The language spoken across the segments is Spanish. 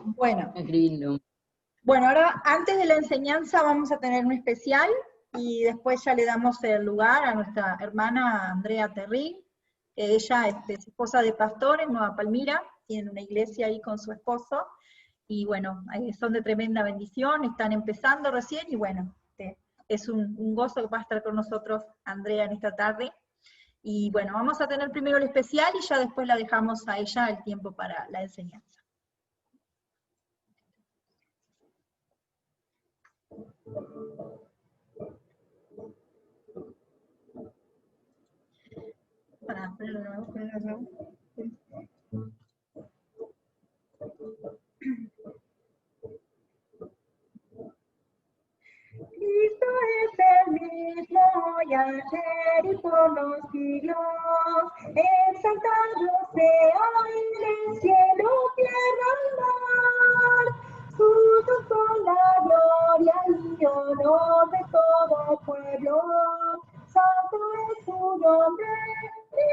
Bueno, Escribirlo. bueno, ahora antes de la enseñanza vamos a tener un especial y después ya le damos el lugar a nuestra hermana Andrea Terrín, que ella es esposa de pastor en Nueva Palmira, tiene una iglesia ahí con su esposo, y bueno, son de tremenda bendición, están empezando recién, y bueno, es un gozo que va a estar con nosotros Andrea en esta tarde. Y bueno, vamos a tener primero el especial y ya después la dejamos a ella el tiempo para la enseñanza. Para ponerlo de nuevo, ponerlo de nuevo. Cristo es el mismo y ayer y por los siglos, exaltado sea en el cielo, tierra y mar. Suyos son la gloria y honor de todo pueblo, santo es su nombre, de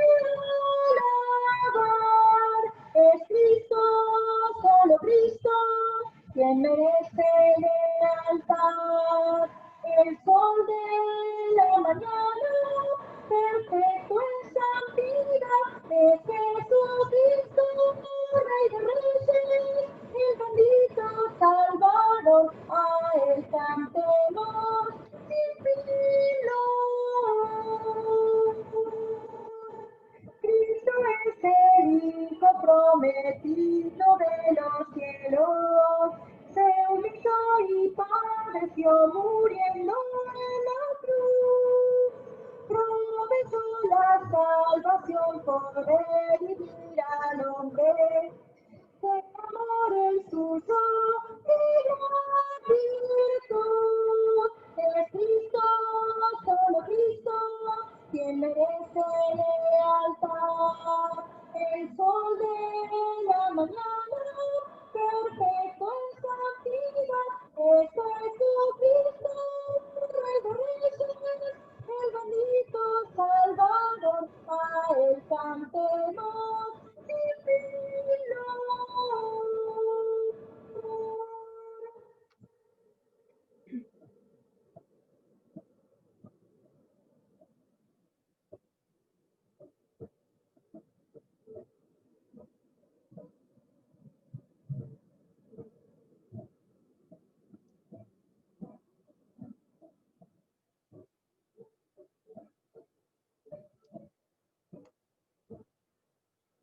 alabar. Es Cristo, solo Cristo, quien merece lealtad. El sol de la mañana, perfecto en santidad, es Jesucristo, Rey de Reyes, el bendito Salvador, a él cantemos sin fin. Cristo es el Hijo prometido de los cielos, se humilló y padeció muriendo en la cruz. Prometió la salvación por redimir al hombre. De amor el suyo y la virtud. Es Cristo, solo Cristo, quien merece lealtad. El sol de la mañana, perfecto en santidad, es Jesucristo, Rey de Reyes, el bendito Salvador, a él cantemos sin fin.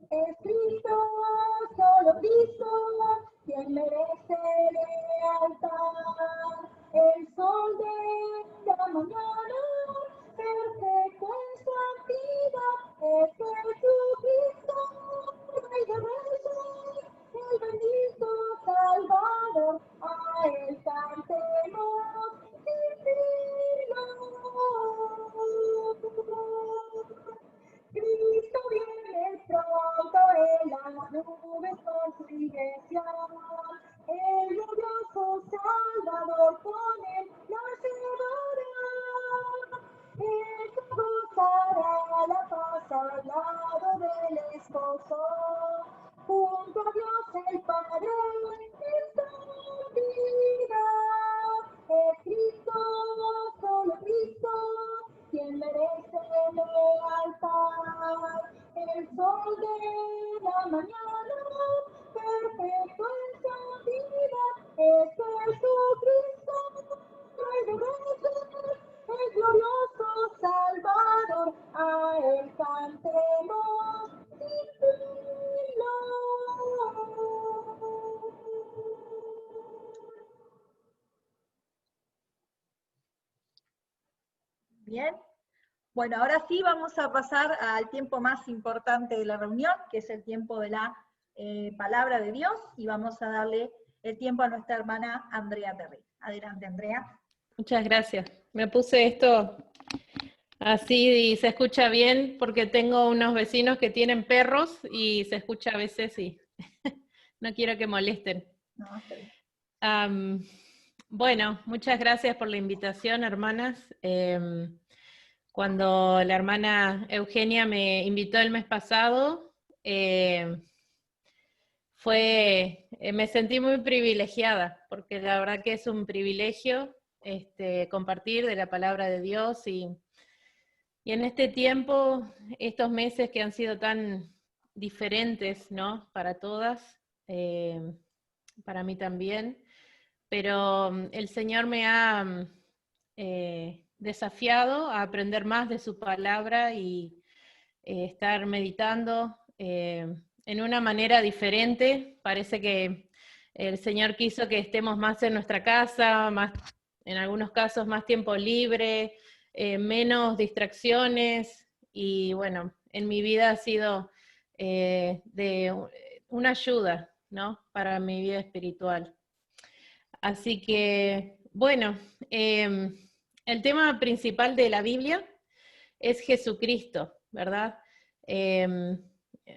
Es Cristo, solo Cristo, quien merece lealtad. El sol de la mañana, perfecto en santidad, es Jesucristo, Rey de Reyes, el bendito Salvador, a él cantemos sin fin. Cristo viene pronto en las nubes con su iglesia, el glorioso Salvador con él nos llevará. Él gozará la paz al lado del esposo, junto a Dios el Padre en santidad. Es Cristo, solo Cristo, quien merece lealtad. El sol de la mañana, perfecto en santidad, es Jesucristo, Rey de Reyes, el glorioso Salvador, a él cantemos sin fin. Bien. Bueno, ahora sí vamos a pasar al tiempo más importante de la reunión, que es el tiempo de la palabra de Dios, y vamos a darle el tiempo a nuestra hermana Andrea Terry. Adelante, Andrea. Muchas gracias. Me puse esto así y se escucha bien porque tengo unos vecinos que tienen perros y se escucha a veces y no quiero que molesten. No, está bien. Bueno, muchas gracias por la invitación, hermanas. Cuando la hermana Eugenia me invitó el mes pasado, me sentí muy privilegiada, porque la verdad que es un privilegio compartir de la palabra de Dios y en este tiempo, estos meses que han sido tan diferentes, ¿no? Para todas, para mí también, pero el Señor me ha desafiado a aprender más de su palabra y estar meditando en una manera diferente. Parece que el Señor quiso que estemos más en nuestra casa, más, en algunos casos más tiempo libre, menos distracciones, y bueno, en mi vida ha sido de una ayuda, ¿no? Para mi vida espiritual. Así que, bueno, el tema principal de la Biblia es Jesucristo, ¿verdad?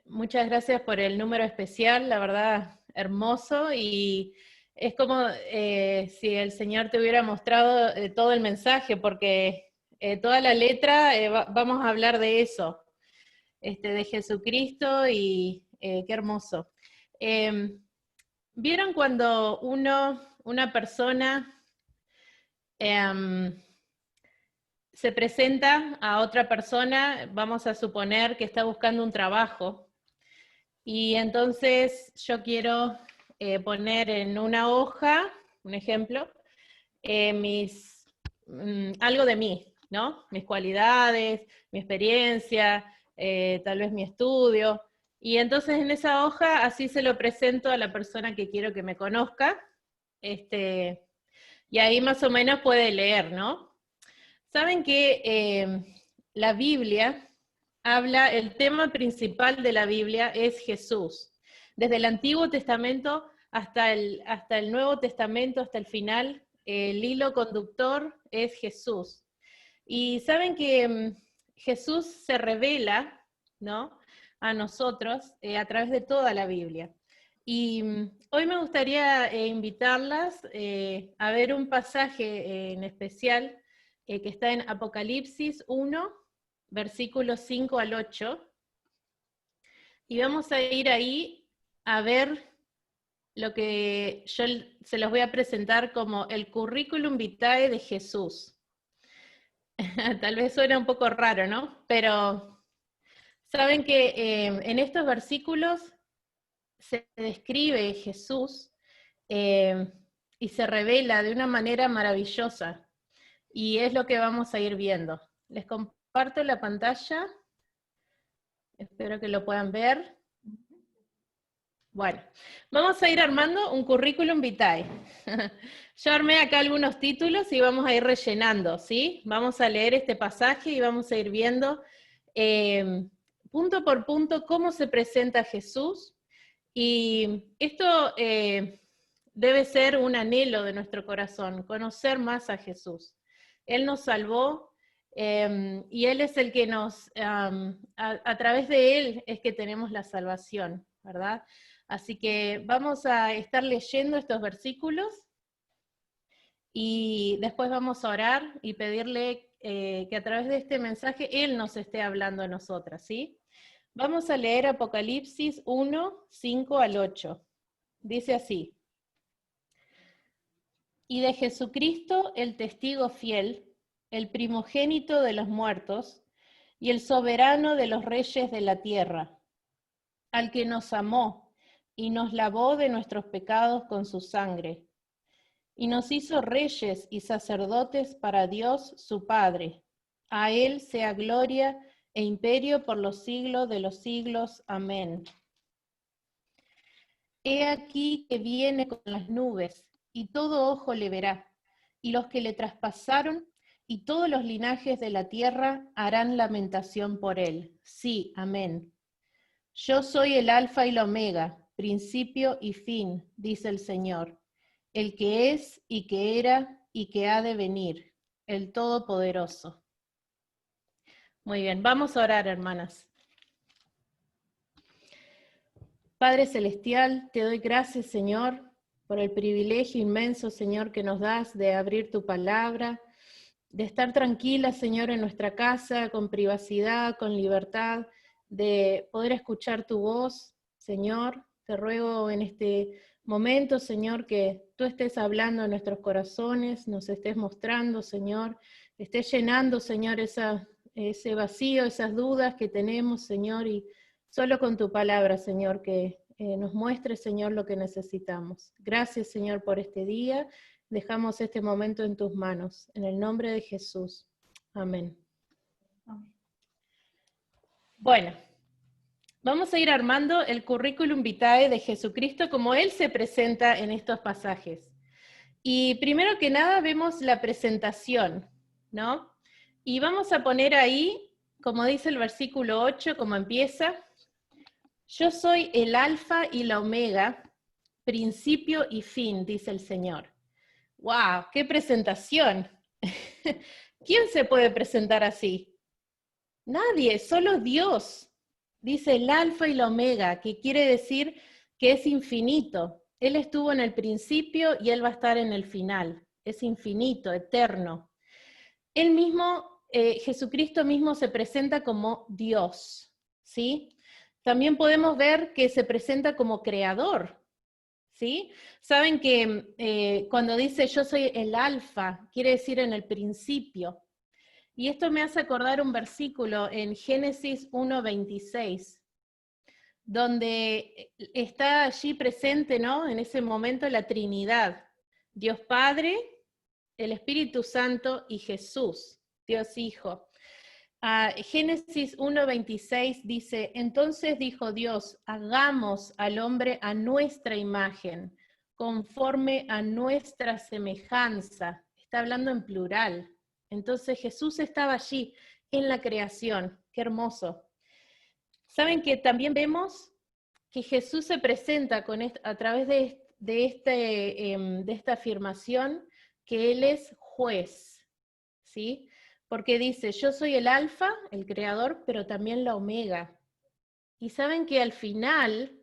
Muchas gracias por el número especial, la verdad, hermoso, y es como si el Señor te hubiera mostrado todo el mensaje, porque toda la letra vamos a hablar de eso, de Jesucristo, y qué hermoso. ¿Vieron cuando una persona se presenta a otra persona, vamos a suponer que está buscando un trabajo, y entonces yo quiero poner en una hoja, un ejemplo, algo de mí, ¿no? Mis cualidades, mi experiencia, tal vez mi estudio, y entonces en esa hoja así se lo presento a la persona que quiero que me conozca, y ahí más o menos puede leer, ¿no? Saben que la Biblia habla, el tema principal de la Biblia es Jesús. Desde el Antiguo Testamento hasta el Nuevo Testamento, hasta el final, el hilo conductor es Jesús. Y saben que Jesús se revela, ¿no?, a nosotros a través de toda la Biblia. Y hoy me gustaría invitarlas a ver un pasaje en especial que está en Apocalipsis 1, versículos 5 al 8, y vamos a ir ahí a ver lo que yo se los voy a presentar como el currículum vitae de Jesús. Tal vez suena un poco raro, ¿no? Pero saben que en estos versículos se describe Jesús y se revela de una manera maravillosa. Y es lo que vamos a ir viendo. Les comparto la pantalla. Espero que lo puedan ver. Bueno, vamos a ir armando un currículum vitae. Yo armé acá algunos títulos y vamos a ir rellenando, ¿sí? Vamos a leer este pasaje y vamos a ir viendo punto por punto cómo se presenta Jesús. Y esto debe ser un anhelo de nuestro corazón, conocer más a Jesús. Él nos salvó y Él es el que nos, a través de Él es que tenemos la salvación, ¿verdad? Así que vamos a estar leyendo estos versículos y después vamos a orar y pedirle que a través de este mensaje Él nos esté hablando a nosotras, ¿sí? Vamos a leer Apocalipsis 1, 5 al 8. Dice así: y de Jesucristo el testigo fiel, el primogénito de los muertos, y el soberano de los reyes de la tierra, al que nos amó y nos lavó de nuestros pecados con su sangre, y nos hizo reyes y sacerdotes para Dios su Padre. A Él sea gloria e imperio por los siglos de los siglos. Amén. He aquí que viene con las nubes, y todo ojo le verá, y los que le traspasaron, y todos los linajes de la tierra harán lamentación por él. Sí, amén. Yo soy el Alfa y la Omega, principio y fin, dice el Señor, el que es y que era y que ha de venir, el Todopoderoso. Muy bien, vamos a orar, hermanas. Padre Celestial, te doy gracias, Señor, por el privilegio inmenso, Señor, que nos das de abrir tu palabra, de estar tranquila, Señor, en nuestra casa, con privacidad, con libertad, de poder escuchar tu voz, Señor. Te ruego en este momento, Señor, que tú estés hablando en nuestros corazones, nos estés mostrando, Señor, estés llenando, Señor, ese vacío, esas dudas que tenemos, Señor, y solo con tu palabra, Señor, que nos muestre, Señor, lo que necesitamos. Gracias, Señor, por este día. Dejamos este momento en tus manos. En el nombre de Jesús. Amén. Bueno, vamos a ir armando el currículum vitae de Jesucristo como Él se presenta en estos pasajes. Y primero que nada vemos la presentación, ¿no? Y vamos a poner ahí, como dice el versículo 8, como empieza: yo soy el alfa y la omega, principio y fin, dice el Señor. ¡Wow! ¡Qué presentación! ¿Quién se puede presentar así? Nadie, solo Dios. Dice el alfa y la omega, que quiere decir que es infinito. Él estuvo en el principio y Él va a estar en el final. Es infinito, eterno. Él mismo, Jesucristo mismo se presenta como Dios, ¿sí? También podemos ver que se presenta como creador, ¿sí? Saben que cuando dice yo soy el alfa, quiere decir en el principio. Y esto me hace acordar un versículo en Génesis 1:26, donde está allí presente, ¿no? En ese momento la Trinidad, Dios Padre, el Espíritu Santo y Jesús, Dios Hijo. Génesis 1:26 dice: entonces dijo Dios, hagamos al hombre a nuestra imagen, conforme a nuestra semejanza. Está hablando en plural. Entonces Jesús estaba allí en la creación. Qué hermoso. Saben que también vemos que Jesús se presenta a través de esta afirmación, que Él es juez, ¿sí? Porque dice, yo soy el alfa, el creador, pero también la omega. Y saben que al final,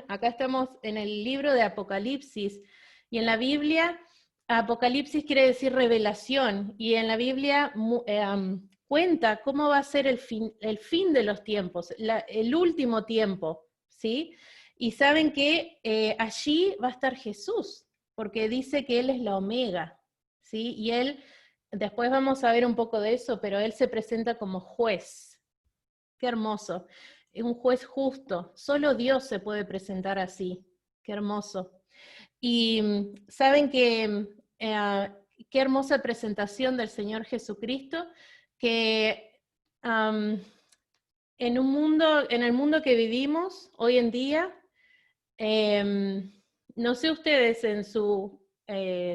acá estamos en el libro de Apocalipsis, y en la Biblia, Apocalipsis quiere decir revelación, y en la Biblia cuenta cómo va a ser el fin de los tiempos, el último tiempo, ¿sí? Y saben que allí va a estar Jesús, porque dice que Él es la omega, ¿sí? Y Él, después vamos a ver un poco de eso, pero Él se presenta como juez. Qué hermoso. Es un juez justo. Solo Dios se puede presentar así. Qué hermoso. Y saben que qué hermosa presentación del Señor Jesucristo, que en el mundo que vivimos hoy en día, no sé ustedes en su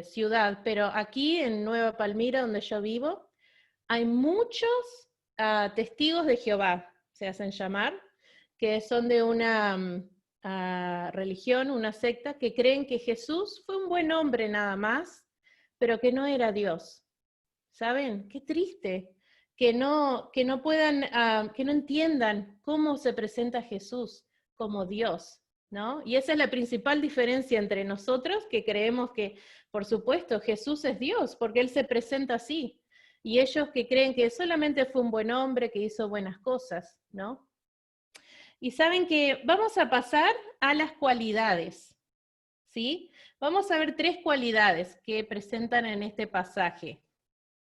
ciudad, pero aquí en Nueva Palmira, donde yo vivo, hay muchos testigos de Jehová, se hacen llamar, que son de una religión, una secta, que creen que Jesús fue un buen hombre nada más, pero que no era Dios. ¿Saben? Qué triste que no puedan, que no entiendan cómo se presenta Jesús como Dios, ¿no? Y esa es la principal diferencia entre nosotros, que creemos que, por supuesto, Jesús es Dios, porque Él se presenta así, y ellos que creen que solamente fue un buen hombre, que hizo buenas cosas, ¿no? Y saben que vamos a pasar a las cualidades, ¿sí? Vamos a ver 3 cualidades que presentan en este pasaje.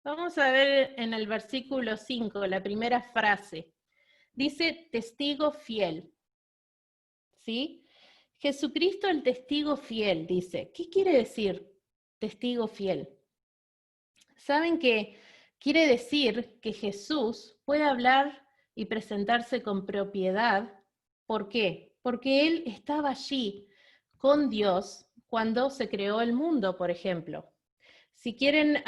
Vamos a ver en el versículo 5, la primera frase. Dice, testigo fiel, ¿sí? Jesucristo el testigo fiel, dice. ¿Qué quiere decir testigo fiel? ¿Saben qué quiere decir? Que Jesús puede hablar y presentarse con propiedad. ¿Por qué? Porque Él estaba allí con Dios cuando se creó el mundo, por ejemplo. Si quieren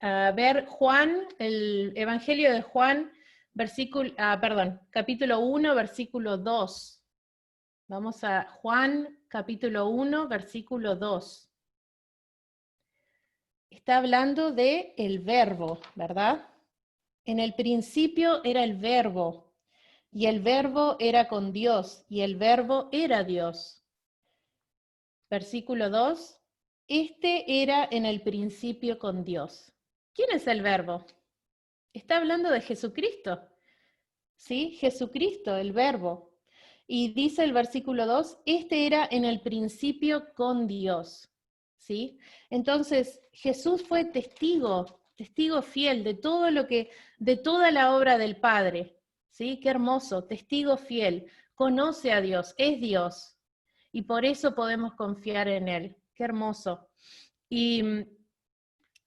ver Juan, el Evangelio de Juan, capítulo 1, versículo 2. Vamos a Juan, capítulo 1, versículo 2. Está hablando de el verbo, ¿verdad? En el principio era el verbo, y el verbo era con Dios, y el verbo era Dios. Versículo 2. Este era en el principio con Dios. ¿Quién es el verbo? Está hablando de Jesucristo, ¿sí? Jesucristo, el verbo. Y dice el versículo 2, este era en el principio con Dios, ¿sí? Entonces, Jesús fue testigo fiel de todo de toda la obra del Padre, ¿sí? Qué hermoso, testigo fiel, conoce a Dios, es Dios, y por eso podemos confiar en Él, qué hermoso. Y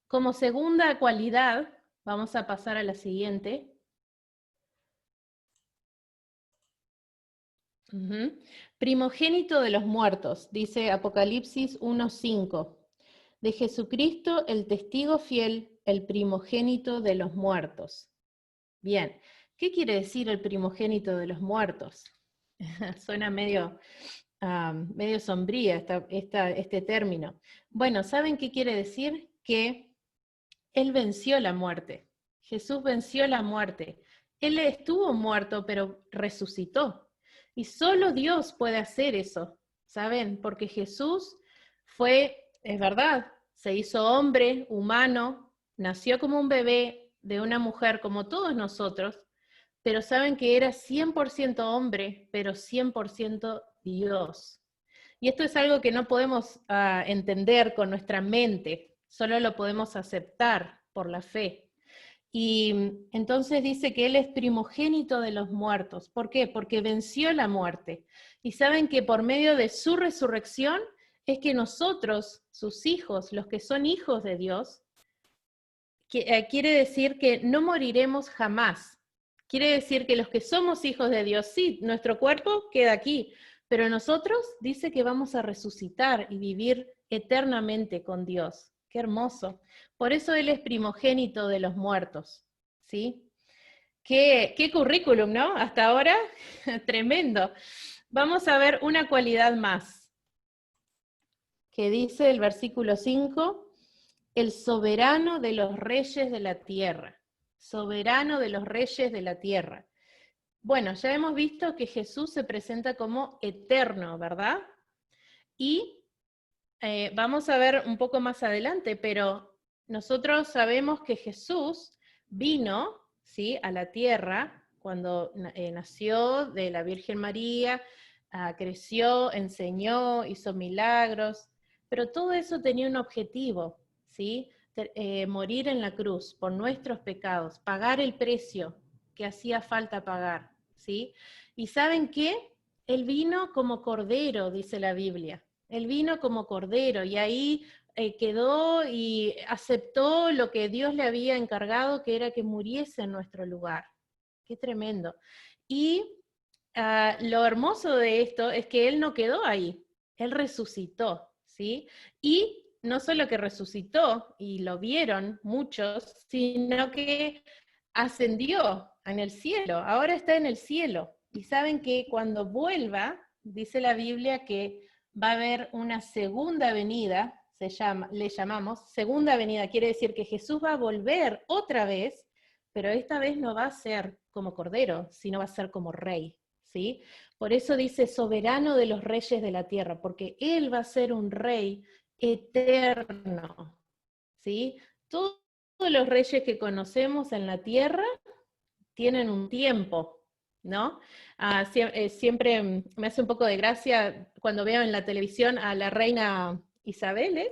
como segunda cualidad, vamos a pasar a la siguiente. Primogénito de los muertos, dice Apocalipsis 1:5. De Jesucristo, el testigo fiel, el primogénito de los muertos. Bien, ¿qué quiere decir el primogénito de los muertos? Suena medio sombría este término. Bueno, ¿saben qué quiere decir? Que Él venció la muerte. Jesús venció la muerte. Él estuvo muerto, pero resucitó. Y solo Dios puede hacer eso, ¿saben? Porque Jesús es verdad, se hizo hombre, humano, nació como un bebé de una mujer como todos nosotros, pero saben que era 100% hombre, pero 100% Dios. Y esto es algo que no podemos entender con nuestra mente, solo lo podemos aceptar por la fe. Y entonces dice que Él es primogénito de los muertos. ¿Por qué? Porque venció la muerte. Y saben que por medio de su resurrección es que nosotros, sus hijos, los que son hijos de Dios, quiere decir que no moriremos jamás. Quiere decir que los que somos hijos de Dios, sí, nuestro cuerpo queda aquí, pero nosotros dice que vamos a resucitar y vivir eternamente con Dios. Qué hermoso. Por eso Él es primogénito de los muertos, ¿sí? Qué currículum, ¿no? Hasta ahora, tremendo. Vamos a ver una cualidad más, que dice el versículo 5, el soberano de los reyes de la tierra. Soberano de los reyes de la tierra. Bueno, ya hemos visto que Jesús se presenta como eterno, ¿verdad? Y vamos a ver un poco más adelante, pero nosotros sabemos que Jesús vino, ¿sí?, a la tierra cuando nació de la Virgen María, creció, enseñó, hizo milagros, pero todo eso tenía un objetivo, ¿sí? Morir en la cruz por nuestros pecados, pagar el precio que hacía falta pagar, ¿sí? ¿Y saben qué? Él vino como cordero, dice la Biblia. Él vino como cordero y ahí quedó y aceptó lo que Dios le había encargado, que era que muriese en nuestro lugar. Qué tremendo. Y lo hermoso de esto es que Él no quedó ahí, Él resucitó, ¿sí? Y no solo que resucitó, y lo vieron muchos, sino que ascendió en el cielo, ahora está en el cielo. Y saben que cuando vuelva, dice la Biblia que va a haber una segunda venida, le llamamos segunda venida, quiere decir que Jesús va a volver otra vez, pero esta vez no va a ser como cordero, sino va a ser como rey, ¿sí? Por eso dice soberano de los reyes de la tierra, porque Él va a ser un rey eterno, ¿sí? Todos los reyes que conocemos en la tierra tienen un tiempo, ¿no? Siempre me hace un poco de gracia cuando veo en la televisión a la reina Isabel,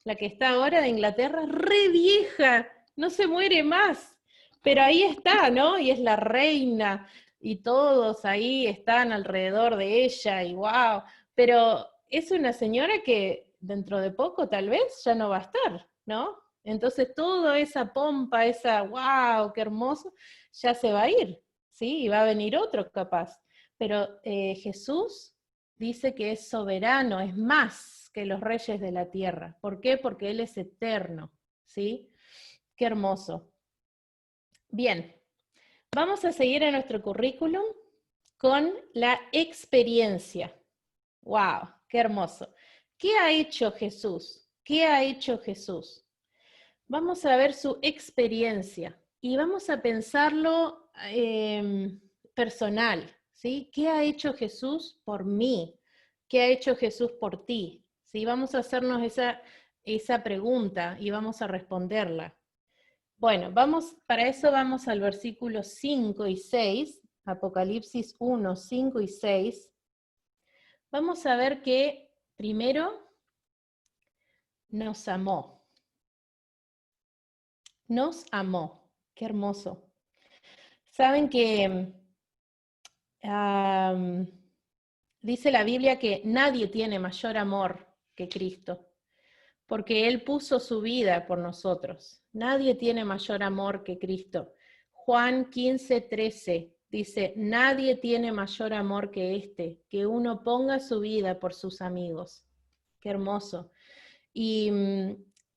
la que está ahora de Inglaterra, re vieja, no se muere más, pero ahí está, ¿no? Y es la reina, y todos ahí están alrededor de ella, y wow, pero es una señora que dentro de poco tal vez ya no va a estar, ¿no? Entonces toda esa pompa, esa wow, qué hermoso, ya se va a ir, ¿sí? Y va a venir otro capaz. Pero Jesús dice que es soberano, es más que los reyes de la tierra. ¿Por qué? Porque Él es eterno, ¿sí? Qué hermoso. Bien, vamos a seguir en nuestro currículum con la experiencia. ¡Wow! ¡Qué hermoso! ¿Qué ha hecho Jesús? ¿Qué ha hecho Jesús? Vamos a ver su experiencia y vamos a pensarlo personal, ¿sí? ¿Qué ha hecho Jesús por mí? ¿Qué ha hecho Jesús por ti? ¿Sí? Vamos a hacernos esa pregunta y vamos a responderla. Bueno, para eso vamos al versículo 5 y 6 Apocalipsis 1, 5 y 6, vamos a ver que primero nos amó. Nos amó. Qué hermoso. Saben que dice la Biblia que nadie tiene mayor amor que Cristo, porque Él puso su vida por nosotros. Nadie tiene mayor amor que Cristo. Juan 15, 13 dice, nadie tiene mayor amor que este, que uno ponga su vida por sus amigos. Qué hermoso. Y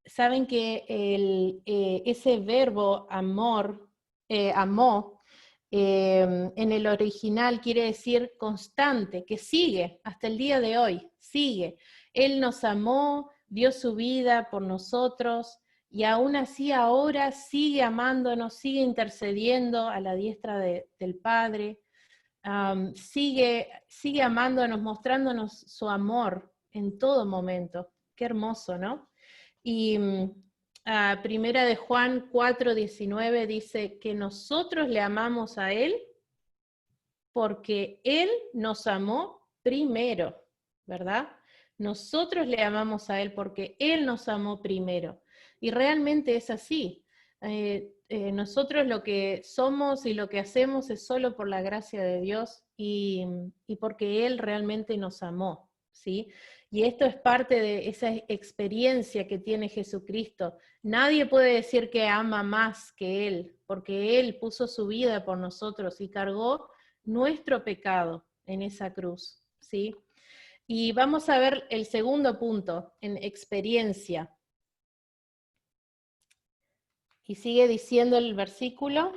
saben que ese verbo amor, amó, en el original quiere decir constante, que sigue hasta el día de hoy, sigue. Él nos amó, dio su vida por nosotros, y aún así ahora sigue amándonos, sigue intercediendo a la diestra del Padre, sigue amándonos, mostrándonos su amor en todo momento. Qué hermoso, ¿no? Y Primera de Juan 4:19 dice que nosotros le amamos a Él porque Él nos amó primero, ¿verdad? Nosotros le amamos a Él porque Él nos amó primero. Y realmente es así. Nosotros lo que somos y lo que hacemos es solo por la gracia de Dios y porque Él realmente nos amó, ¿sí? Y esto es parte de esa experiencia que tiene Jesucristo. Nadie puede decir que ama más que Él, porque Él puso su vida por nosotros y cargó nuestro pecado en esa cruz, ¿sí? Y vamos a ver el segundo punto, en experiencia. Y sigue diciendo el versículo,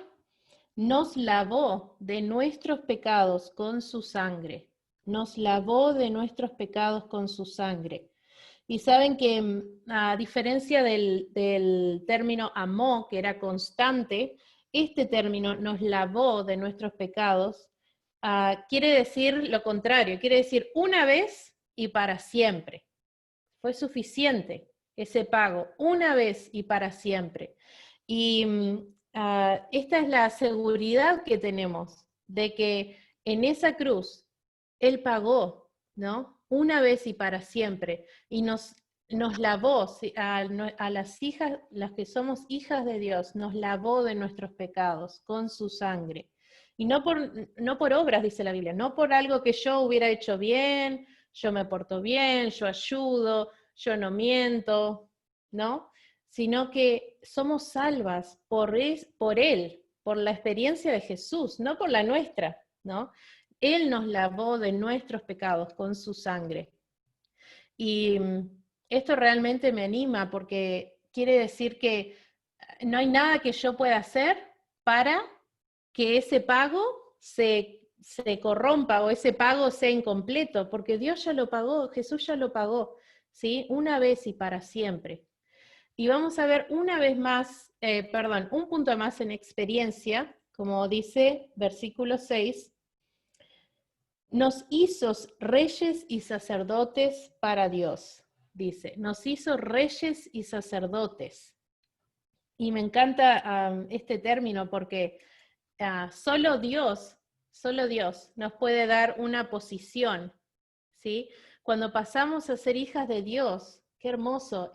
nos lavó de nuestros pecados con su sangre. Nos lavó de nuestros pecados con su sangre. Y saben que a diferencia del término amó, que era constante, este término nos lavó de nuestros pecados, quiere decir lo contrario, quiere decir una vez y para siempre. Fue suficiente ese pago, una vez y para siempre. Y esta es la seguridad que tenemos de que en esa cruz Él pagó, ¿no? Una vez y para siempre. Y nos lavó, a las hijas, las que somos hijas de Dios, nos lavó de nuestros pecados con su sangre. Y no por obras, dice la Biblia, no por algo que yo hubiera hecho bien, yo me porto bien, yo ayudo, yo no miento, ¿no? Sino que somos salvas por Él, por la experiencia de Jesús, no por la nuestra, ¿no? Él nos lavó de nuestros pecados con su sangre. Y esto realmente me anima porque quiere decir que no hay nada que yo pueda hacer para que ese pago se corrompa o ese pago sea incompleto, porque Dios ya lo pagó, Jesús ya lo pagó, ¿sí? Una vez y para siempre. Y vamos a ver una vez más, un punto más en experiencia, como dice versículo 6, nos hizo reyes y sacerdotes para Dios, dice, nos hizo reyes y sacerdotes. Y me encanta este término porque solo Dios nos puede dar una posición, ¿sí? Cuando pasamos a ser hijas de Dios, qué hermoso,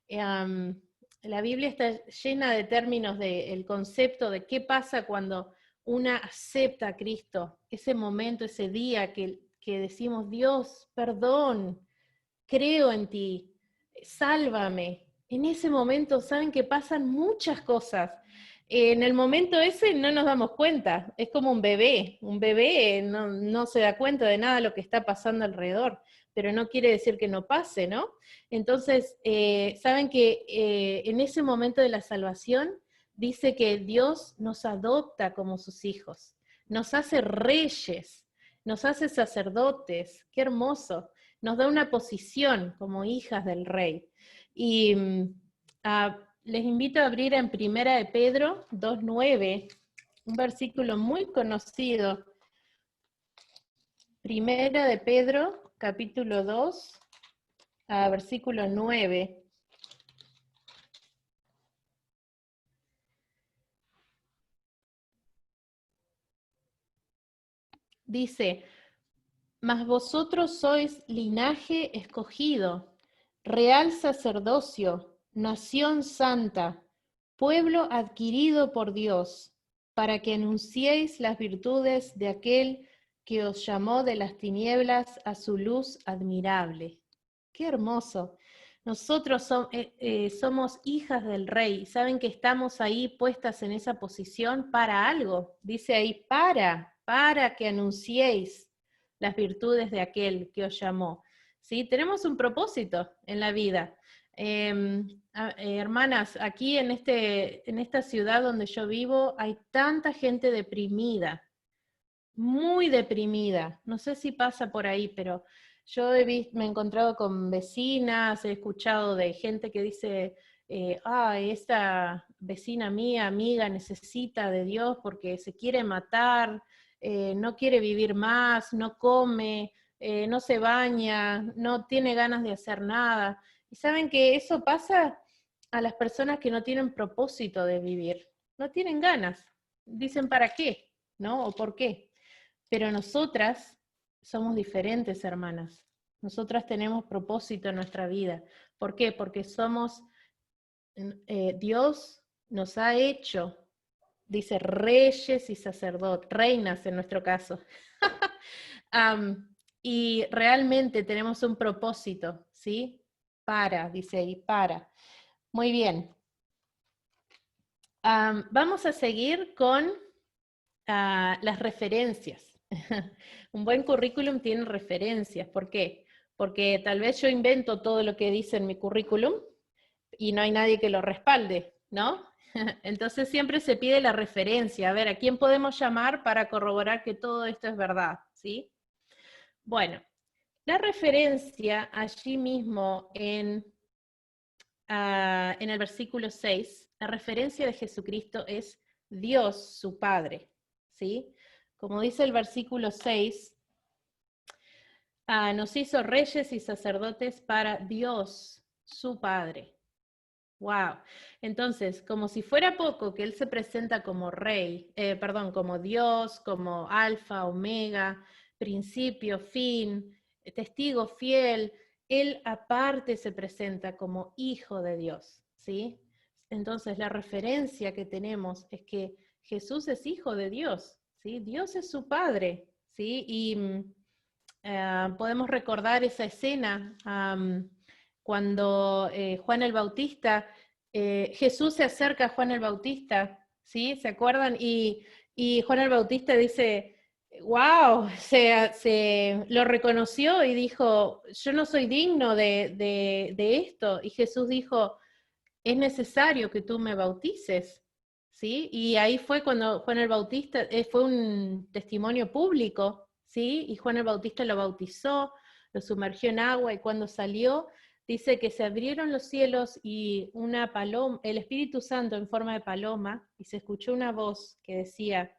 la Biblia está llena de términos del concepto de qué pasa cuando una acepta a Cristo, ese momento, ese día que decimos, Dios, perdón, creo en ti, sálvame. En ese momento saben que pasan muchas cosas. En el momento ese no nos damos cuenta, es como un bebé no se da cuenta de nada de lo que está pasando alrededor, pero no quiere decir que no pase, ¿no? Entonces, saben que en ese momento de la salvación dice que Dios nos adopta como sus hijos, nos hace reyes, nos hace sacerdotes, qué hermoso, nos da una posición como hijas del rey. Y les invito a abrir en Primera de Pedro 2:9, un versículo muy conocido. Primera de Pedro, capítulo 2, versículo 9. dice, mas vosotros sois linaje escogido, real sacerdocio, nación santa, pueblo adquirido por Dios, para que anunciéis las virtudes de aquel que os llamó de las tinieblas a su luz admirable. ¡Qué hermoso! Nosotros somos hijas del Rey. Saben que estamos ahí puestas en esa posición para algo. Dice ahí, para que anunciéis las virtudes de aquel que os llamó. ¿Sí? Tenemos un propósito en la vida. Hermanas, aquí en esta ciudad donde yo vivo hay tanta gente deprimida, muy deprimida. No sé si pasa por ahí, pero yo me he encontrado con vecinas, he escuchado de gente que dice, esta vecina mía, amiga, necesita de Dios porque se quiere matar, no quiere vivir más, no come, no se baña, no tiene ganas de hacer nada. Y saben que eso pasa a las personas que no tienen propósito de vivir, no tienen ganas. Dicen, ¿para qué? ¿No? ¿O por qué? Pero nosotras somos diferentes, hermanas. Nosotras tenemos propósito en nuestra vida. ¿Por qué? Porque Dios nos ha hecho, dice, reyes y sacerdotes, reinas en nuestro caso. Y realmente tenemos un propósito, ¿sí? Dice ahí, para. Muy bien. Vamos a seguir con las referencias. Un buen currículum tiene referencias. ¿Por qué? Porque tal vez yo invento todo lo que dice en mi currículum y no hay nadie que lo respalde, ¿no? Entonces siempre se pide la referencia. A ver, ¿a quién podemos llamar para corroborar que todo esto es verdad? ¿Sí? Bueno, la referencia allí mismo en el versículo 6, la referencia de Jesucristo es Dios, su Padre, ¿sí? Como dice el versículo 6, nos hizo reyes y sacerdotes para Dios, su Padre. ¡Wow! Entonces, como si fuera poco que Él se presenta como rey, como Dios, como alfa, omega, principio, fin, testigo fiel, Él aparte se presenta como hijo de Dios, ¿sí? Entonces, la referencia que tenemos es que Jesús es hijo de Dios, ¿sí? Dios es su Padre, ¿sí? Y podemos recordar esa escena cuando Juan el Bautista, Jesús se acerca a Juan el Bautista, ¿sí? ¿Se acuerdan? Y Juan el Bautista dice, wow, lo reconoció y dijo, yo no soy digno de esto. Y Jesús dijo, es necesario que tú me bautices, ¿sí? Y ahí fue cuando Juan el Bautista, fue un testimonio público, ¿sí? Y Juan el Bautista lo bautizó, lo sumergió en agua y cuando salió, dice que se abrieron los cielos y una paloma, el Espíritu Santo en forma de paloma, y se escuchó una voz que decía,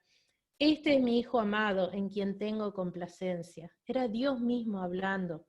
este es mi Hijo amado en quien tengo complacencia. Era Dios mismo hablando.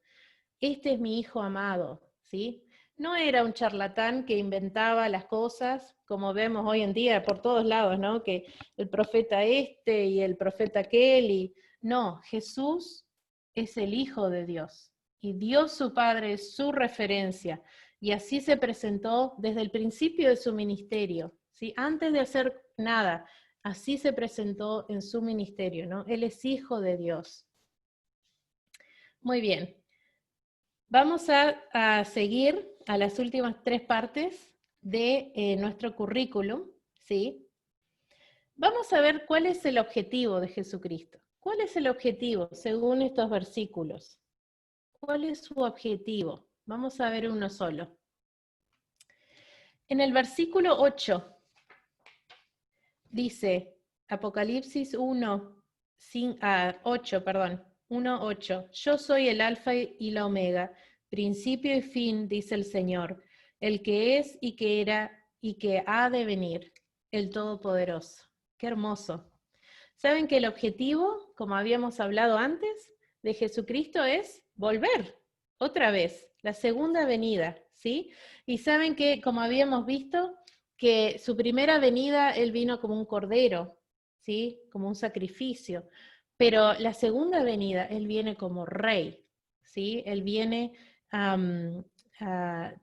Este es mi Hijo amado, ¿sí? No era un charlatán que inventaba las cosas, como vemos hoy en día por todos lados, ¿no? Que el profeta este y el profeta aquel, y no, Jesús es el Hijo de Dios, y Dios su Padre es su referencia, y así se presentó desde el principio de su ministerio, ¿sí? Antes de hacer nada, así se presentó en su ministerio, ¿no? Él es Hijo de Dios. Muy bien. Vamos a seguir a las últimas 3 partes de nuestro currículum, ¿sí? Vamos a ver cuál es el objetivo de Jesucristo. ¿Cuál es el objetivo según estos versículos? ¿Cuál es su objetivo? Vamos a ver uno solo. En el versículo 8 dice, Apocalipsis 1:8, yo soy el alfa y la omega, principio y fin, dice el Señor, el que es y que era y que ha de venir, el Todopoderoso. Qué hermoso. ¿Saben que el objetivo, como habíamos hablado antes, de Jesucristo es volver otra vez, la segunda venida, ¿sí? Y saben que, como habíamos visto, que su primera venida Él vino como un cordero, ¿sí? Como un sacrificio. Pero la segunda venida, Él viene como rey, ¿sí? Él viene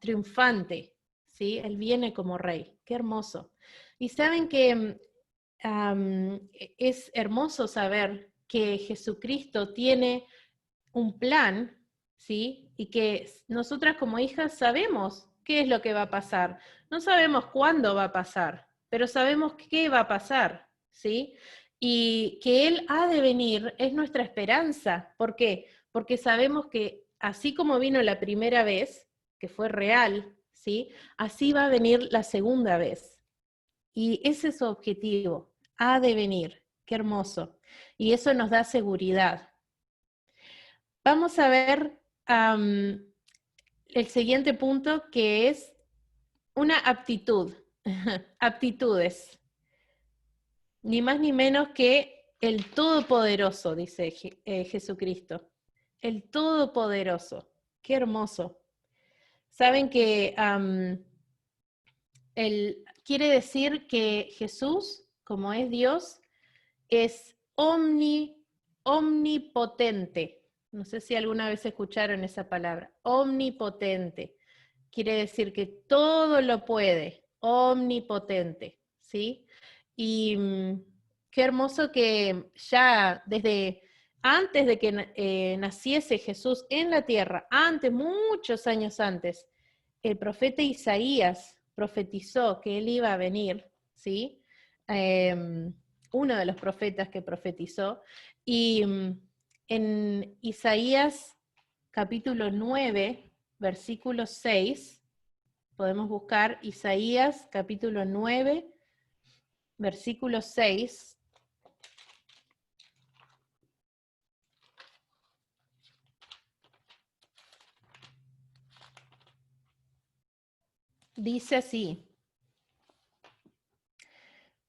triunfante, ¿sí? Él viene como rey. Qué hermoso. Y saben que es hermoso saber que Jesucristo tiene un plan, ¿sí? Y que nosotras como hijas sabemos qué es lo que va a pasar. No sabemos cuándo va a pasar, pero sabemos qué va a pasar, ¿sí? Y que Él ha de venir es nuestra esperanza. ¿Por qué? Porque sabemos que así como vino la primera vez, que fue real, ¿sí? Así va a venir la segunda vez. Y ese es su objetivo, ha de venir. Qué hermoso. Y eso nos da seguridad. Vamos a ver el siguiente punto, que es una aptitud. Aptitudes. Ni más ni menos que el Todopoderoso, dice Jesucristo. El Todopoderoso. Qué hermoso. Saben que quiere decir que Jesús, como es Dios, es omnipotente. No sé si alguna vez escucharon esa palabra. Omnipotente. Quiere decir que todo lo puede. Omnipotente. ¿Sí? Y qué hermoso que ya desde antes de que naciese Jesús en la tierra, antes, muchos años antes, el profeta Isaías profetizó que él iba a venir, ¿sí? Uno de los profetas que profetizó, y en Isaías capítulo 9, versículo 6, podemos buscar Isaías capítulo 9, versículo 6, dice así: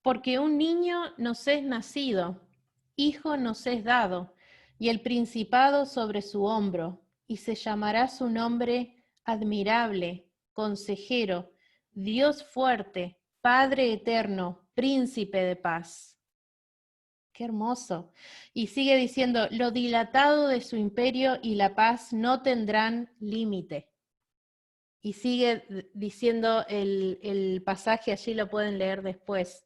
porque un niño nos es nacido, hijo nos es dado, y el principado sobre su hombro, y se llamará su nombre admirable, consejero, Dios fuerte, Padre eterno, príncipe de paz. Qué hermoso. Y sigue diciendo, lo dilatado de su imperio y la paz no tendrán límite. Y sigue diciendo el pasaje, allí lo pueden leer después.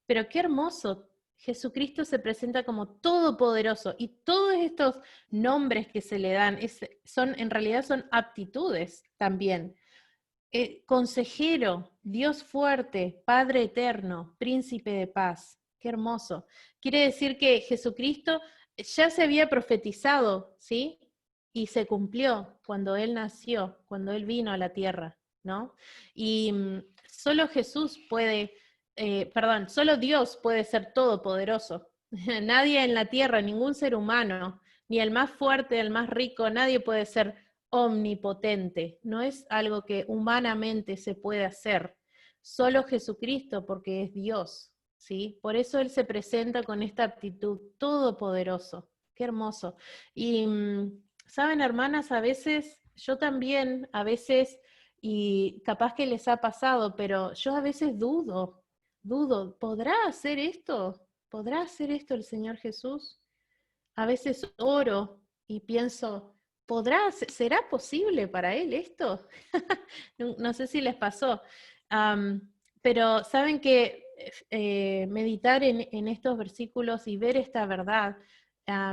Pero qué hermoso, Jesucristo se presenta como todopoderoso y todos estos nombres que se le dan en realidad son aptitudes también. Consejero, Dios fuerte, Padre eterno, príncipe de paz. Qué hermoso. Quiere decir que Jesucristo ya se había profetizado, ¿sí? Y se cumplió cuando Él nació, cuando Él vino a la tierra, ¿no? Y solo Jesús puede, solo Dios puede ser todopoderoso. Nadie en la tierra, ningún ser humano, ni el más fuerte, el más rico, nadie puede ser omnipotente. No es algo que humanamente se puede hacer. Solo Jesucristo, porque es Dios, ¿sí? Por eso Él se presenta con esta actitud todopoderoso. Qué hermoso. Y, saben, hermanas, a veces, yo también, a veces, y capaz que les ha pasado, pero yo a veces dudo, ¿podrá hacer esto? ¿Podrá hacer esto el Señor Jesús? A veces oro y pienso, será posible para Él esto? No sé si les pasó. Pero saben que meditar en estos versículos y ver esta verdad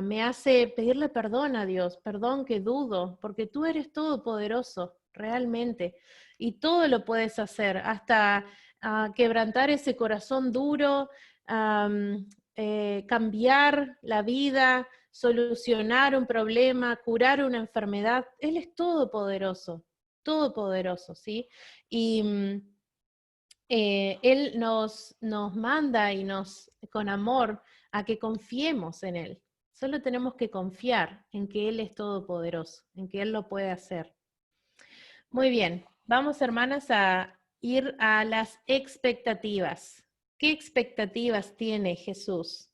me hace pedirle perdón a Dios, perdón que dudo, porque tú eres todopoderoso, realmente, y todo lo puedes hacer, hasta quebrantar ese corazón duro, cambiar la vida, solucionar un problema, curar una enfermedad. Él es todopoderoso, ¿sí? Y Él nos manda y con amor, a que confiemos en Él. Solo tenemos que confiar en que Él es todopoderoso, en que Él lo puede hacer. Muy bien, vamos, hermanas, a ir a las expectativas. ¿Qué expectativas tiene Jesús?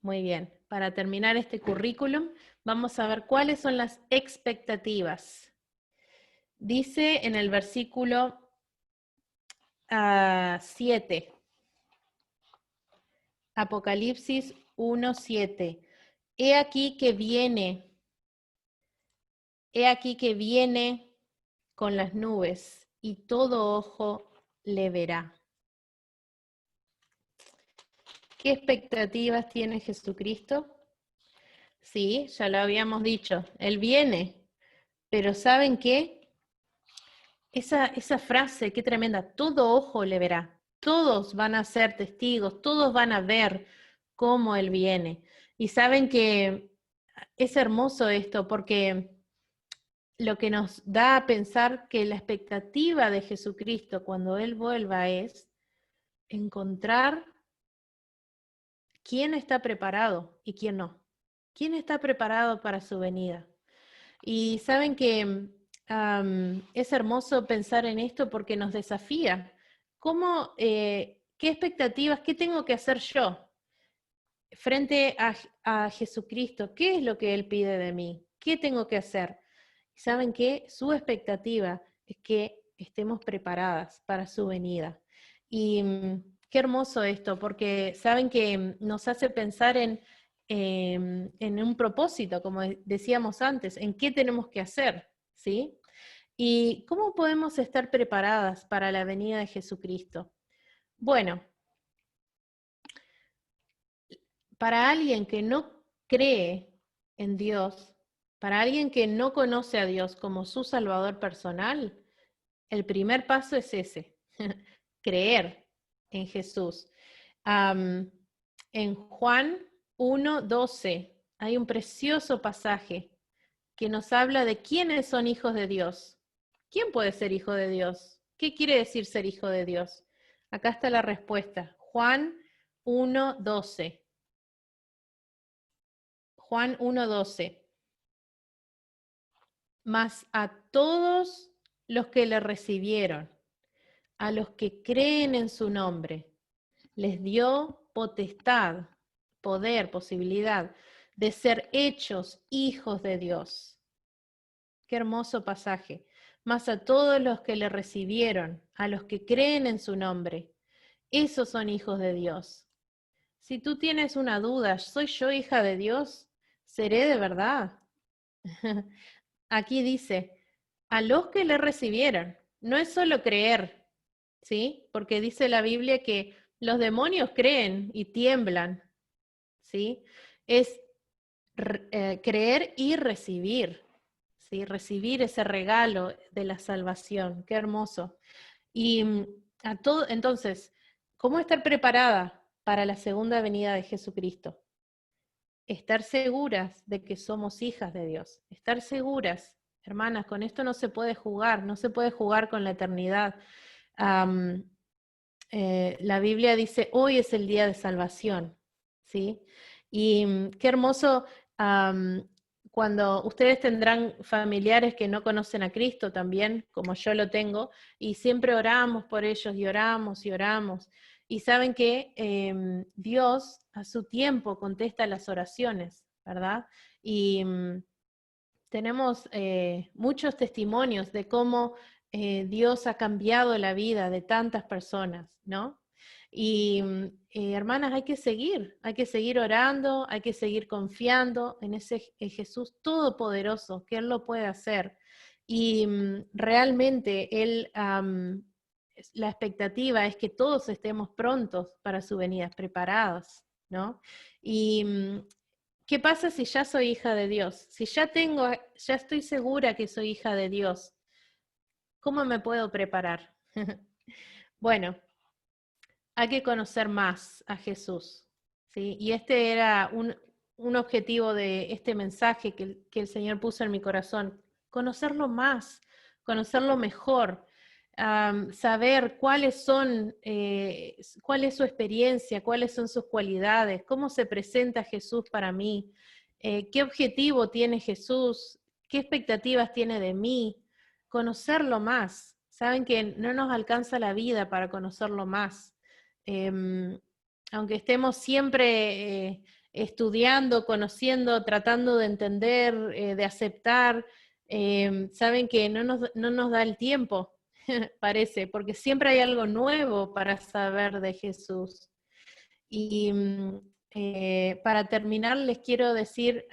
Muy bien, para terminar este currículum, vamos a ver cuáles son las expectativas. Dice en el versículo 7, Apocalipsis 1:7. He aquí que viene con las nubes, y todo ojo le verá. ¿Qué expectativas tiene Jesucristo? Sí, ya lo habíamos dicho, Él viene, pero ¿saben qué? Esa frase, qué tremenda, todo ojo le verá, todos van a ser testigos, todos van a ver cómo Él viene. Y saben que es hermoso esto, porque lo que nos da a pensar que la expectativa de Jesucristo cuando Él vuelva es encontrar quién está preparado y quién no. ¿Quién está preparado para su venida? Y saben que es hermoso pensar en esto porque nos desafía. ¿Qué expectativas, qué tengo que hacer yo frente a Jesucristo? ¿Qué es lo que Él pide de mí? ¿Qué tengo que hacer? ¿Saben qué? Su expectativa es que estemos preparadas para su venida. Y qué hermoso esto, porque saben que nos hace pensar en un propósito, como decíamos antes, en qué tenemos que hacer, ¿sí? ¿Y cómo podemos estar preparadas para la venida de Jesucristo? Bueno, para alguien que no cree en Dios, para alguien que no conoce a Dios como su Salvador personal, el primer paso es ese, creer en Jesús. En Juan 1:12 hay un precioso pasaje que nos habla de quiénes son hijos de Dios. ¿Quién puede ser hijo de Dios? ¿Qué quiere decir ser hijo de Dios? Acá está la respuesta. Juan 1:12. Juan 1:12. Mas a todos los que le recibieron, a los que creen en su nombre, les dio potestad, poder, posibilidad de ser hechos hijos de Dios. Qué hermoso pasaje. Mas a todos los que le recibieron, a los que creen en su nombre, esos son hijos de Dios. Si tú tienes una duda, ¿soy yo hija de Dios? ¿Seré de verdad? Aquí dice, a los que le recibieron, no es solo creer, ¿sí? Porque dice la Biblia que los demonios creen y tiemblan, ¿sí? Es creer y recibir, ¿sí? Recibir ese regalo de la salvación, qué hermoso. Y entonces, ¿cómo estar preparada para la segunda venida de Jesucristo? Estar seguras de que somos hijas de Dios, estar seguras, hermanas, con esto no se puede jugar, no se puede jugar con la eternidad. La Biblia dice, hoy es el día de salvación, ¿sí? Y qué hermoso cuando ustedes tendrán familiares que no conocen a Cristo también, como yo lo tengo, y siempre oramos por ellos y oramos y oramos. Y saben que Dios a su tiempo contesta las oraciones, ¿verdad? Y tenemos muchos testimonios de cómo Dios ha cambiado la vida de tantas personas, ¿no? Y hermanas, hay que seguir orando, hay que seguir confiando en ese Jesús todopoderoso, que Él lo puede hacer. Y realmente Él, la expectativa es que todos estemos prontos para su venida, preparados, ¿no? Y ¿qué pasa si ya soy hija de Dios? Si ya estoy segura que soy hija de Dios, ¿cómo me puedo preparar? Bueno, hay que conocer más a Jesús, ¿sí? Y este era un objetivo de este mensaje que el Señor puso en mi corazón, conocerlo más, conocerlo mejor, saber cuál es su experiencia, cuáles son sus cualidades, cómo se presenta Jesús para mí, qué objetivo tiene Jesús, qué expectativas tiene de mí, conocerlo más. Saben que no nos alcanza la vida para conocerlo más. Aunque estemos siempre estudiando, conociendo, tratando de entender, de aceptar, saben que no nos da el tiempo, parece, porque siempre hay algo nuevo para saber de Jesús. Y para terminar les quiero decir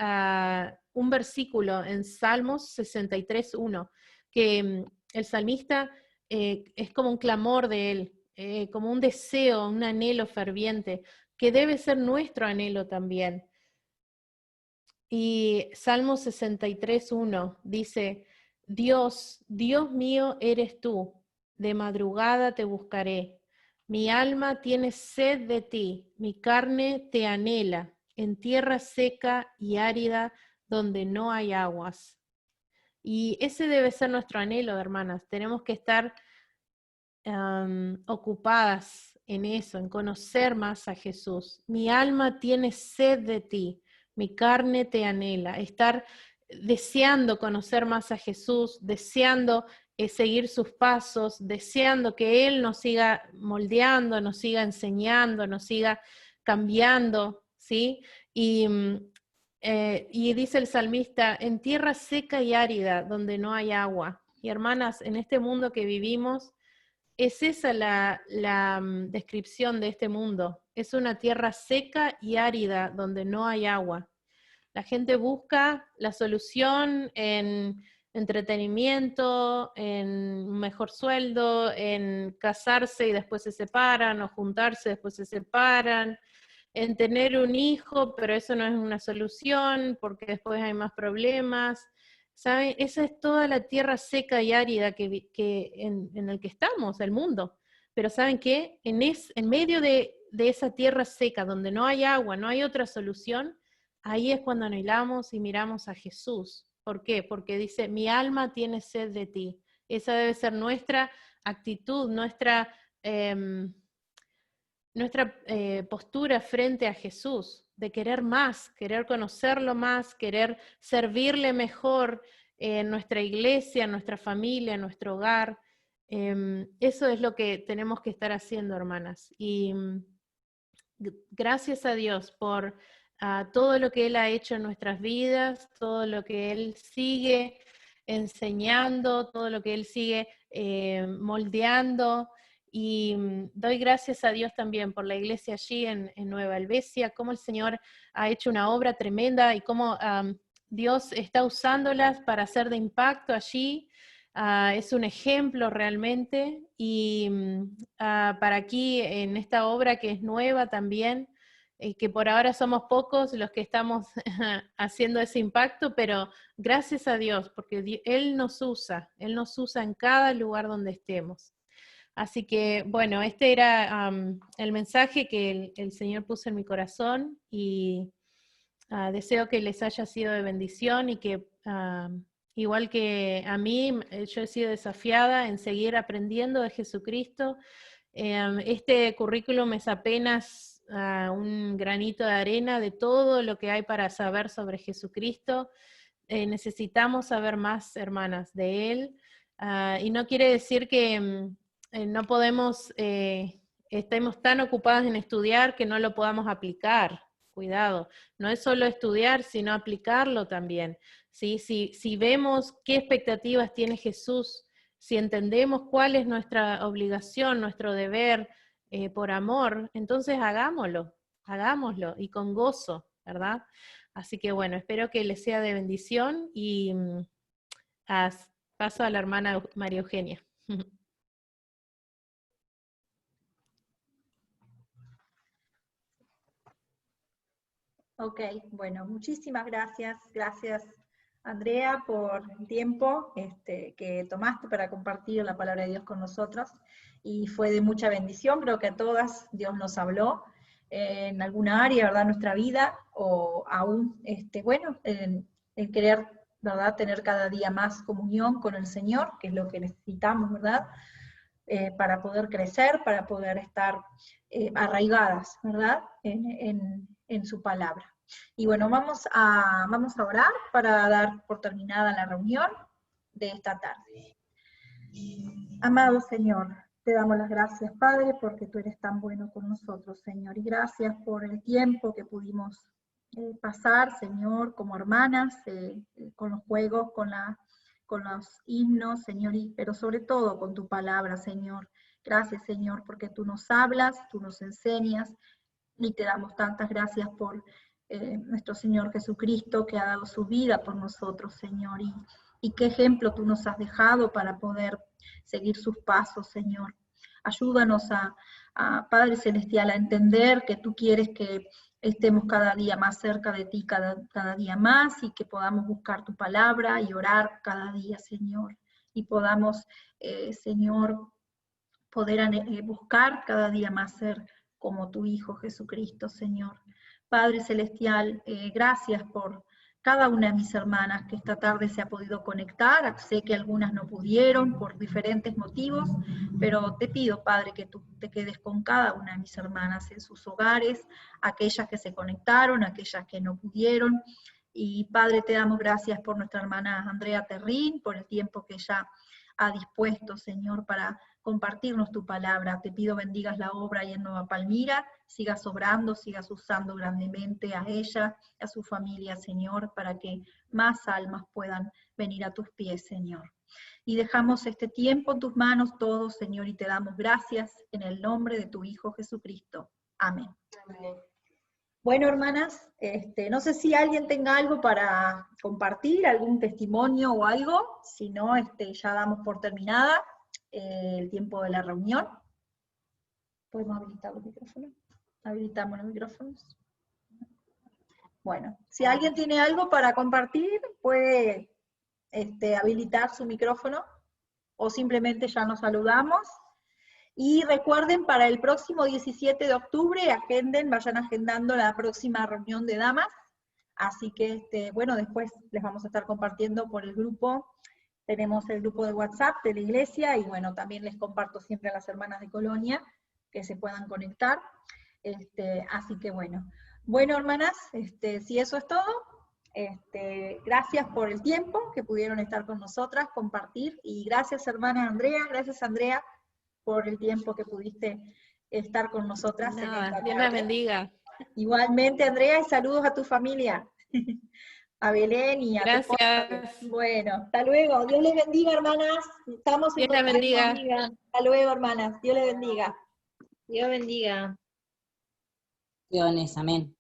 un versículo en Salmos 63:1, que el salmista es como un clamor de él, como un deseo, un anhelo ferviente, que debe ser nuestro anhelo también. Y Salmo 63:1 dice, Dios, Dios mío eres tú, de madrugada te buscaré. Mi alma tiene sed de ti, mi carne te anhela, en tierra seca y árida donde no hay aguas. Y ese debe ser nuestro anhelo, hermanas. Tenemos que estar ocupadas en eso, en conocer más a Jesús. Mi alma tiene sed de ti, mi carne te anhela, estar deseando conocer más a Jesús, deseando seguir sus pasos, deseando que Él nos siga moldeando, nos siga enseñando, nos siga cambiando, ¿sí? Y dice el salmista, en tierra seca y árida, donde no hay agua. Y hermanas, en este mundo que vivimos, es esa la descripción de este mundo. Es una tierra seca y árida donde no hay agua. La gente busca la solución en entretenimiento, en un mejor sueldo, en casarse y después se separan, o juntarse y después se separan, en tener un hijo, pero eso no es una solución porque después hay más problemas. ¿Saben? Esa es toda la tierra seca y árida en el que estamos, el mundo. Pero ¿saben qué? En medio de esa tierra seca, donde no hay agua, no hay otra solución, ahí es cuando anhelamos y miramos a Jesús. ¿Por qué? Porque dice, mi alma tiene sed de ti. Esa debe ser nuestra actitud, nuestra postura frente a Jesús, de querer más, querer conocerlo más, querer servirle mejor en nuestra iglesia, en nuestra familia, en nuestro hogar. Eso es lo que tenemos que estar haciendo, hermanas. Y gracias a Dios por todo lo que Él ha hecho en nuestras vidas, todo lo que Él sigue enseñando, todo lo que Él sigue moldeando. Y doy gracias a Dios también por la iglesia allí en Nueva Helvecia, cómo el Señor ha hecho una obra tremenda y cómo Dios está usándolas para hacer de impacto allí. Es un ejemplo realmente y para aquí en esta obra que es nueva también, que por ahora somos pocos los que estamos haciendo ese impacto, pero gracias a Dios, porque Él nos usa en cada lugar donde estemos. Así que, bueno, este era el mensaje que el Señor puso en mi corazón y deseo que les haya sido de bendición y que, igual que a mí, yo he sido desafiada en seguir aprendiendo de Jesucristo. Este currículum es apenas un granito de arena de todo lo que hay para saber sobre Jesucristo. Necesitamos saber más, hermanas, de Él. Y no quiere decir que no podemos, estemos tan ocupadas en estudiar que no lo podamos aplicar. Cuidado, no es solo estudiar, sino aplicarlo también. ¿Sí? Si vemos qué expectativas tiene Jesús, si entendemos cuál es nuestra obligación, nuestro deber por amor, entonces hagámoslo y con gozo, ¿verdad? Así que bueno, espero que les sea de bendición y paso a la hermana María Eugenia. Ok, bueno, muchísimas gracias. Gracias, Andrea, por el tiempo que tomaste para compartir la palabra de Dios con nosotros. Y fue de mucha bendición, creo que a todas Dios nos habló en alguna área, ¿verdad?, de nuestra vida, o aún, bueno, en querer, ¿verdad?, tener cada día más comunión con el Señor, que es lo que necesitamos, ¿verdad?, para poder crecer, para poder estar arraigadas, ¿verdad?, en su palabra. Y bueno, vamos a orar para dar por terminada la reunión de esta tarde. Amado Señor, te damos las gracias, Padre, porque tú eres tan bueno con nosotros, Señor, y gracias por el tiempo que pudimos pasar, Señor, como hermanas, con los juegos, con los himnos, Señor, pero sobre todo con tu palabra, Señor. Gracias, Señor, porque tú nos hablas, tú nos enseñas, Y te damos tantas gracias por nuestro Señor Jesucristo, que ha dado su vida por nosotros, Señor, y qué ejemplo tú nos has dejado para poder seguir sus pasos, Señor. Ayúdanos Padre Celestial, a entender que tú quieres que estemos cada día más cerca de ti, cada día más, y que podamos buscar tu palabra y orar cada día, Señor. Y podamos, Señor, poder buscar cada día más ser como tu Hijo Jesucristo, Señor. Padre Celestial, gracias por cada una de mis hermanas que esta tarde se ha podido conectar. Sé que algunas no pudieron por diferentes motivos, pero te pido, Padre, que tú te quedes con cada una de mis hermanas en sus hogares, aquellas que se conectaron, aquellas que no pudieron. Y Padre, te damos gracias por nuestra hermana Andrea Terrín, por el tiempo que ella ha dispuesto, Señor, para compartirnos tu palabra. Te pido bendigas la obra ahí en Nueva Palmira, sigas obrando, sigas usando grandemente a ella, a su familia, Señor, para que más almas puedan venir a tus pies, Señor. Y dejamos este tiempo en tus manos todos, Señor, y te damos gracias en el nombre de tu Hijo Jesucristo. Amén. Amén. Bueno, hermanas, no sé si alguien tenga algo para compartir, algún testimonio o algo, si no, ya damos por terminada el tiempo de la reunión. ¿Podemos habilitar los micrófonos? Habilitamos los micrófonos. Bueno, si alguien tiene algo para compartir, puede habilitar su micrófono, o simplemente ya nos saludamos. Y recuerden, para el próximo 17 de octubre, vayan agendando la próxima reunión de damas. Así que, bueno, después les vamos a estar compartiendo por el grupo. Tenemos el grupo de WhatsApp de la iglesia, y bueno, también les comparto siempre a las hermanas de Colonia que se puedan conectar. Así que bueno. Bueno, hermanas, si eso es todo, gracias por el tiempo que pudieron estar con nosotras, compartir, y gracias, hermana Andrea, gracias, Andrea, por el tiempo que pudiste estar con nosotras. Nada, Dios las bendiga. Igualmente, Andrea, y saludos a tu familia, a Belén y a tu esposa. Gracias. Bueno, hasta luego. Dios les bendiga, hermanas. Estamos en Dios las bendiga. Hasta luego, hermanas. Dios les bendiga. Dios bendiga. Amén.